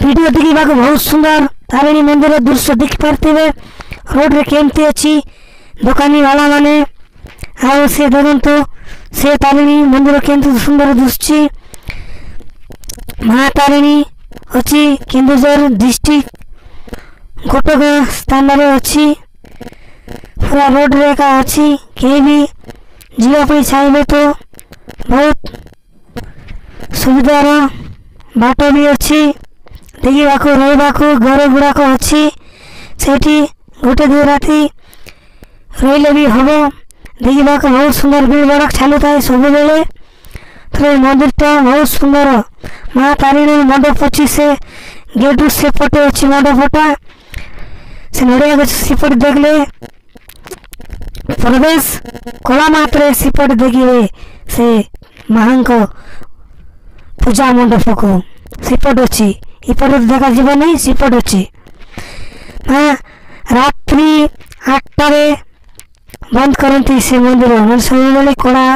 Video देखा बहुत सुंदर तारिणी मंदिर दृश्य देखि पार्थे। रोड रे केमती अच्छी दुकानी वाला माने आओ से देखो से तारिणी मंदिर केमती सुंदर दृश्य। माँ तारिणी अच्छी केन्दुझर डिस्ट्रिक्ट गोटक स्थान रे अच्छी पूरा रोड रे का अच्छी कहीं भी जीवाई चाहिए तो बहुत सुविधार बाट भी अच्छी देखा रही घर गुड़ाक अच्छी से गोटे दु राति रही भी हम देखा बहुत सुंदर भीड़ भड़क चालू थाए सब बेले। तो मंदिरटा बहुत सुंदर माँ तारिणी मंडप अच्छी से गेट सेपटे अच्छी मंडपटा से नड़िया गछ सेपट देखले प्रवेश कला मात्र सेपट देखिए से माँ को पूजा मंडप को सेपट अच्छी इपट देखा जीव नहीं सेपट अच्छी। हाँ रात्रि 8 बंद करती से मंदिर मैं सब बेले कड़ा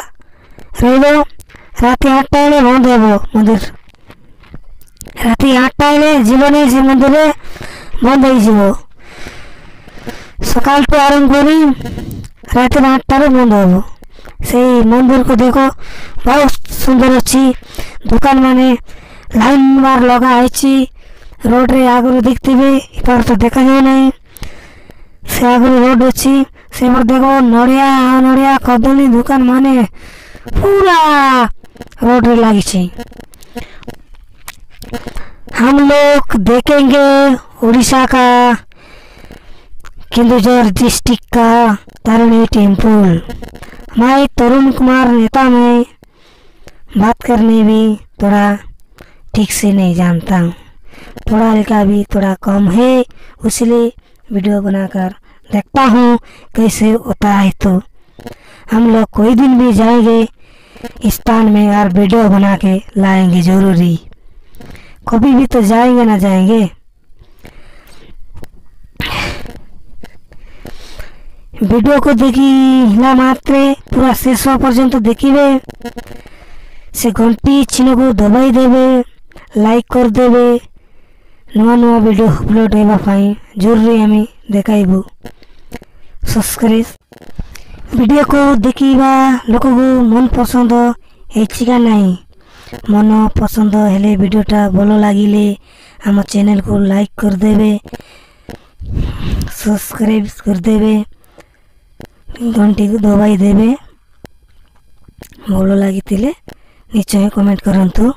रही राति 8 बंद हे मंदिर राति 8 जीव नहीं से मंदिर बंद हो सकाल टू आरंभ कर राति 8 बंद हे से मंदिर को देखो बहुत सुंदर अच्छी दुकान माने लाइन मार लगा रोड रे आगु देखते इपार तो देखा जाए नहीं से आगु रोड अच्छी से देखो नड़िया कदली दुकान माने पूरा रोड रे लगी। हम लोग देखेंगे उड़ीसा का केन्दुझर डिस्ट्रिक्ट का तारिणी टेम्पल। मैं तरुण कुमार नेता में बात करने भी थोड़ा ठीक से नहीं जानता हूँ, पढ़ा लिखा भी थोड़ा कम है, इसलिए वीडियो बनाकर देखता हूँ कैसे होता है। तो हम लोग कोई दिन भी जाएंगे इस स्थान में और वीडियो बना के लाएंगे जरूरी, कभी भी तो जाएंगे ना जाएंगे। वीडियो को देखिला मात्रे पूरा शेष पर्यंत देखिए से घंटी चिन्ह को दबाई देवे, लाइक कर देवे, नुआ नुआ वीडियो अपलोड होगापाई जरूरी आम देखाइबू। सब्सक्राइब वीडियो को देखा लोक को मन पसंद है नहीं, मन पसंद हेले वीडियोटा भल लगिले आम चैनल को लाइक कर देवे, सब्सक्राइब कर देवे, घंटी को दबाई देवे। भल लगी निश्चय कमेंट करंतु।